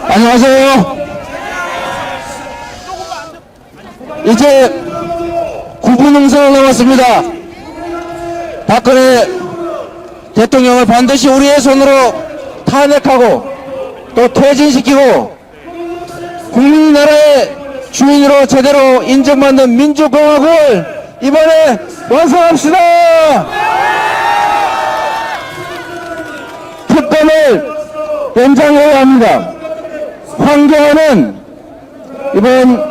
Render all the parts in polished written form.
안녕하세요. 이제 9분 응선을 남았습니다. 박근혜 대통령을 반드시 우리의 손으로 탄핵하고 또 퇴진시키고 국민이 나라의 주인으로 제대로 인정받는 민주공화국을 이번에 완성합시다. 특검을 연장해야 합니다. 황교안은 이번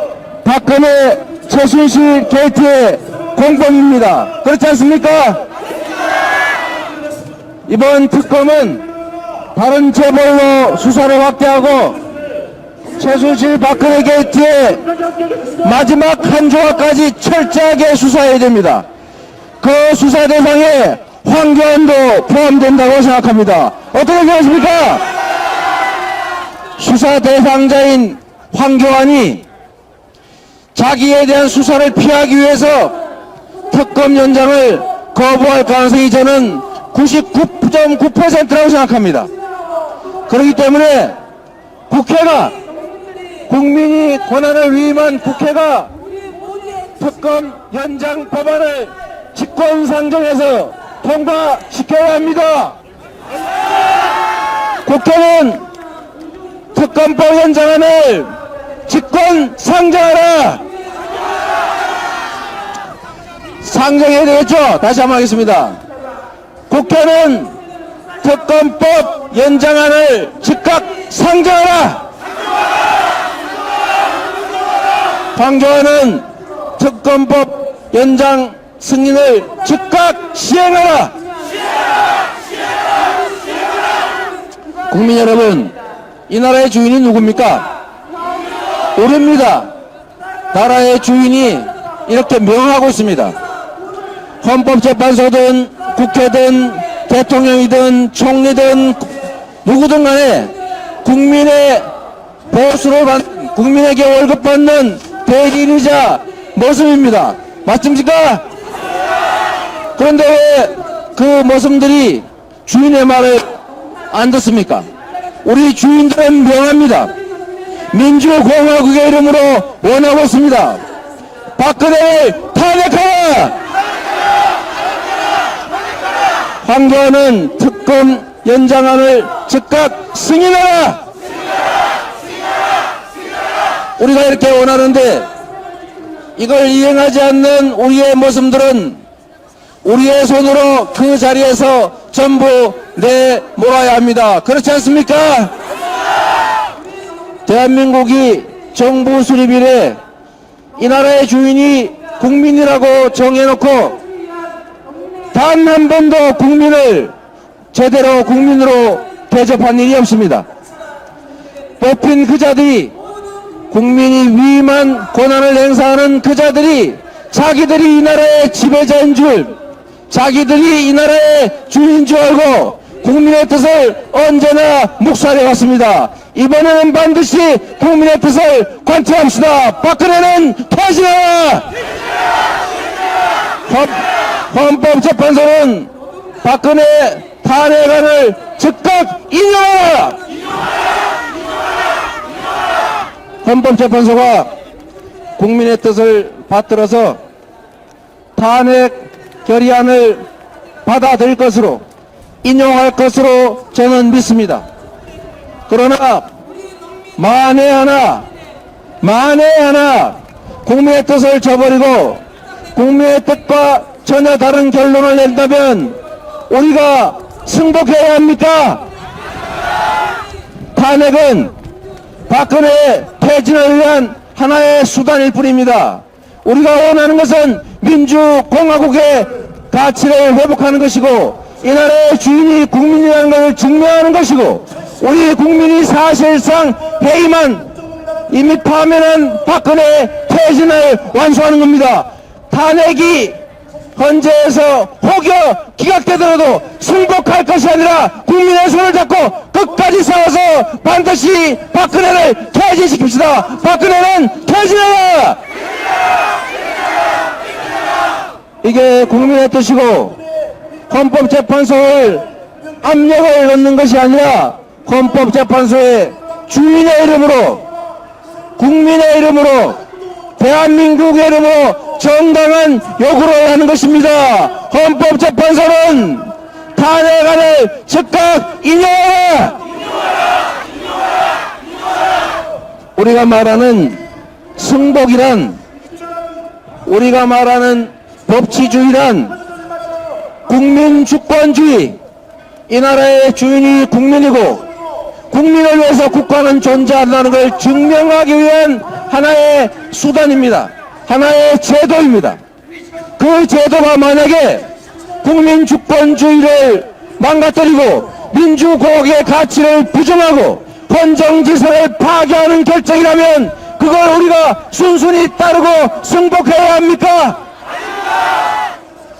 박근혜 최순실 게이트의 공범입니다. 그렇지 않습니까? 이번 특검은 다른 재벌로 수사를 확대하고 최순실 박근혜 게이트의 마지막 한 조각까지 철저하게 수사해야 됩니다. 그 수사 대상에 황교안도 포함된다고 생각합니다. 어떻게 생각하십니까? 수사 대상자인 황교안이 자기에 대한 수사를 피하기 위해서 특검 연장을 거부할 가능성이 저는 99.9%라고 생각합니다. 그렇기 때문에 국회가, 국민이 권한을 위임한 국회가 특검 연장 법안을 직권상정해서 통과시켜야 합니다. 국회는 특검법 연장안을 직권상정하라. 상정해야 되겠죠? 다시 한번 하겠습니다. 국회는 특검법 연장안을 즉각 상정하라. 황교안은 특검법 연장 승인을 즉각 시행하라. 국민 여러분, 이 나라의 주인이 누굽니까? 우리입니다. 나라의 주인이 이렇게 명하고 있습니다. 헌법재판소든 국회든 대통령이든 총리든 누구든 간에 국민의 보수를 받는, 국민에게 월급 받는 대리인이자 모습입니다. 맞습니까? 그런데 왜 그 모습들이 주인의 말을 안 듣습니까? 우리 주인들은 명합니다. 민주공화국의 이름으로 원하고 있습니다. 박근혜를 탄핵하라! 황교안은 특검 연장안을 즉각 승인하라! 우리가 이렇게 원하는데 이걸 이행하지 않는 우리의 모습들은 우리의 손으로 그 자리에서 전부 내몰아야 합니다. 그렇지 않습니까? 대한민국이 정부 수립 이래 이 나라의 주인이 국민이라고 정해놓고 단 한 번도 국민을 제대로 국민으로 대접한 일이 없습니다. 뽑힌 그 자들이, 국민이 위임한 권한을 행사하는 그 자들이 자기들이 이 나라의 지배자인 줄, 자기들이 이 나라의 주인인 줄 알고 국민의 뜻을 언제나 묵살해왔습니다. 이번에는 반드시 국민의 뜻을 관철합시다. 박근혜는 퇴진하라! 헌법재판소는 박근혜 탄핵안을 즉각 인용하라! 헌법재판소가 국민의 뜻을 받들어서 탄핵 결의안을 받아들일 것으로, 인용할 것으로 저는 믿습니다. 그러나 만에 하나 국민의 뜻을 저버리고 국민의 뜻과 전혀 다른 결론을 낸다면 우리가 승복해야 합니까? 탄핵은 박근혜 퇴진을 위한 하나의 수단일 뿐입니다. 우리가 원하는 것은 민주공화국의 가치를 회복하는 것이고 이 나라의 주인이 국민이라는 것을 증명하는 것이고 우리 국민이 사실상 해임한, 이미 파면한 박근혜 퇴진을 완수하는 겁니다. 탄핵이 헌재에서 혹여 기각되더라도 승복할 것이 아니라 국민의 손을 잡고 끝까지 싸워서 반드시 박근혜를 퇴진시킵시다. 박근혜는 퇴진하라! 이게 국민의 뜻이고 헌법재판소를 압력을 넣는 것이 아니라 헌법재판소에 주인의 이름으로, 국민의 이름으로, 대한민국의 이름으로 정당한 요구를 하는 것입니다. 헌법재판소는 탄핵안을 즉각 인용하라! 우리가 말하는 승복이란, 우리가 말하는 법치주의란 국민주권주의, 이 나라의 주인이 국민이고 국민을 위해서 국가는 존재한다는 걸 증명하기 위한 하나의 수단입니다. 하나의 제도입니다. 그 제도가 만약에 국민주권주의를 망가뜨리고 민주공화국의 가치를 부정하고 헌정질서를 파괴하는 결정이라면 그걸 우리가 순순히 따르고 승복해야 합니까?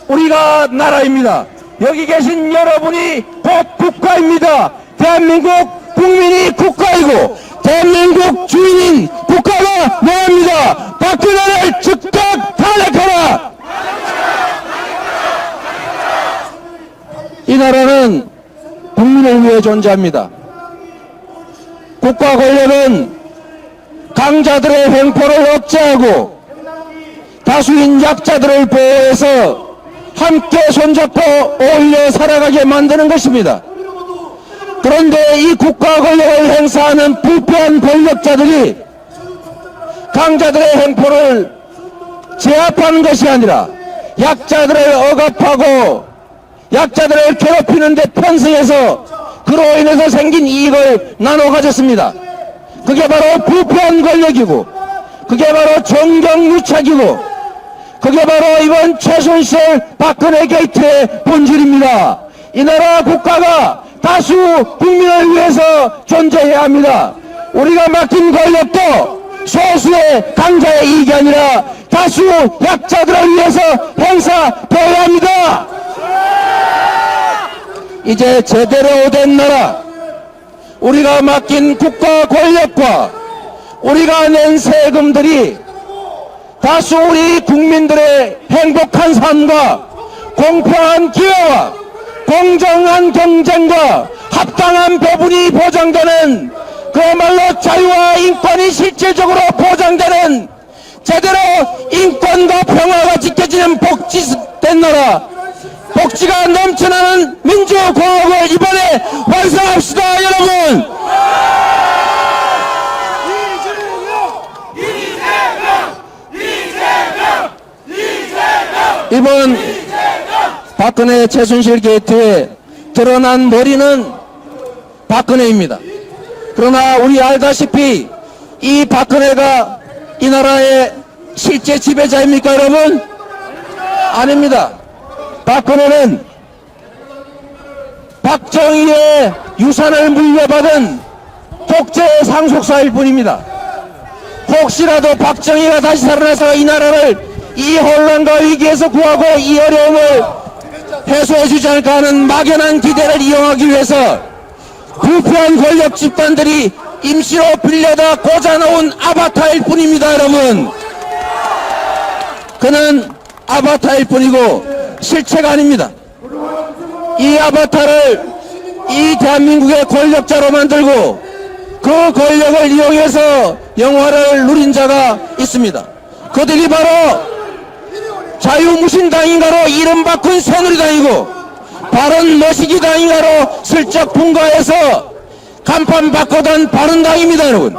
우리가 나라입니다. 여기 계신 여러분이 곧 국가입니다. 대한민국 국민이 국가이고 대한민국 주인인 국가가 뭐합니다. 박근혜를 즉각 탄핵하라! 이 나라는 국민을 위해 존재합니다. 국가 권력은 강자들의 횡포를 억제하고 다수인 약자들을 보호해서 함께 손잡고 어울려 살아가게 만드는 것입니다. 그런데 이 국가 권력을 행사하는 부패한 권력자들이 강자들의 횡포를 제압하는 것이 아니라 약자들을 억압하고 약자들을 괴롭히는 데 편승해서 그로 인해서 생긴 이익을 나눠 가졌습니다. 그게 바로 부패한 권력이고 그게 바로 정경유착이고 그게 바로 이번 최순실 박근혜 게이트의 본질입니다. 이 나라 국가가 다수 국민을 위해서 존재해야 합니다. 우리가 맡긴 권력도 소수의 강자의 이익이 아니라 다수 약자들을 위해서 행사되어야 합니다. 이제 제대로 된 나라, 우리가 맡긴 국가 권력과 우리가 낸 세금들이 다수 우리 국민들의 행복한 삶과 공평한 기회와 공정한 경쟁과 합당한 배분이 보장되는 그야말로 자유와 인권이 실질적으로 보장되는 제대로 인권과 평화가 지켜지는 복지된 나라, 복지가 넘쳐나는 민주공화국을 이번에 완성합시다, 여러분! 이번 박근혜 최순실 게이트에 드러난 머리는 박근혜입니다. 그러나 우리 알다시피 이 박근혜가 이 나라의 실제 지배자입니까, 여러분? 아닙니다. 박근혜는 박정희의 유산을 물려받은 독재 상속사일 뿐입니다. 혹시라도 박정희가 다시 살아나서 이 나라를 이 혼란과 위기에서 구하고 이 어려움을 해소해주지 않을까 하는 막연한 기대를 이용하기 위해서 부패한 권력 집단들이 임시로 빌려다 꽂아놓은 아바타일 뿐입니다, 여러분. 그는 아바타일 뿐이고 실체가 아닙니다. 이 아바타를 이 대한민국의 권력자로 만들고 그 권력을 이용해서 영화를 누린 자가 있습니다. 그들이 바로 자유무신당인가로 이름 바꾼 새누리당이고 바른머시기당인가로 슬쩍 분가해서 간판 바꿔던 바른당입니다, 여러분.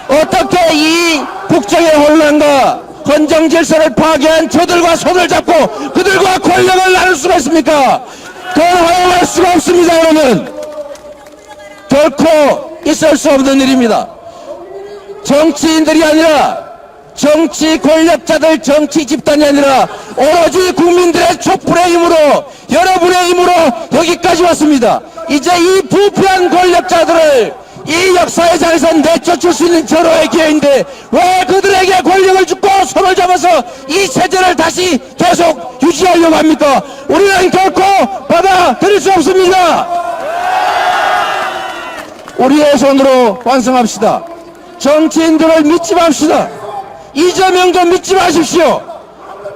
어떻게 이 국정의 혼란과 헌정질서를 파괴한 저들과 손을 잡고 그들과 권력을 나눌 수가 있습니까? 그건 허용할 수가 없습니다, 여러분. 결코 있을 수 없는 일입니다. 정치인들이 아니라 정치 권력자들, 정치 집단이 아니라 오로지 국민들의 촛불의 힘으로, 여러분의 힘으로 여기까지 왔습니다. 이제 이 부패한 권력자들을 이 역사의 장에서 내쫓을 수 있는 절호의 기회인데 왜 그들에게 권력을 주고 손을 잡아서 이 체제를 다시 계속 유지하려고 합니까? 우리는 결코 받아들일 수 없습니다. 우리의 손으로 완성합시다. 정치인들을 믿지 맙시다. 이재명도 믿지 마십시오.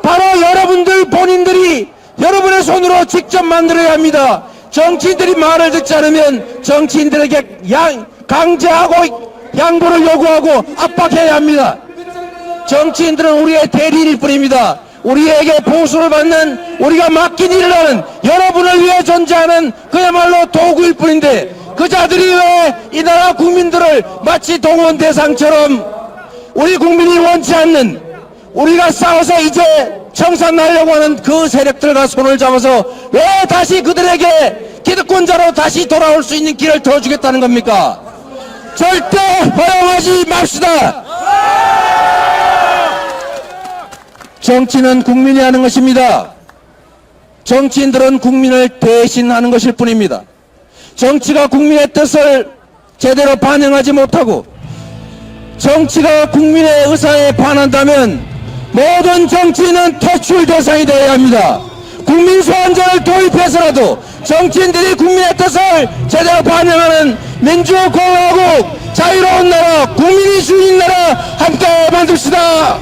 바로 여러분들 본인들이 여러분의 손으로 직접 만들어야 합니다. 정치인들이 말을 듣지 않으면 정치인들에게 강제하고 양보를 요구하고 압박해야 합니다. 정치인들은 우리의 대리일 뿐입니다. 우리에게 보수를 받는, 우리가 맡긴 일을 하는, 여러분을 위해 존재하는 그야말로 도구일 뿐인데, 그 자들이 왜 이 나라 국민들을 마치 동원 대상처럼 우리 국민이 원치 않는, 우리가 싸워서 이제 청산하려고 하는 그 세력들과 손을 잡아서 왜 다시 그들에게 기득권자로 다시 돌아올 수 있는 길을 들어주겠다는 겁니까? 절대 허용하지 맙시다. 정치는 국민이 하는 것입니다. 정치인들은 국민을 대신하는 것일 뿐입니다. 정치가 국민의 뜻을 제대로 반영하지 못하고 정치가 국민의 의사에 반한다면 모든 정치인은 퇴출 대상이 되어야 합니다. 국민 소환제를 도입해서라도 정치인들이 국민의 뜻을 제대로 반영하는 민주공화국, 자유로운 나라, 국민이 주인 나라 함께 만듭시다.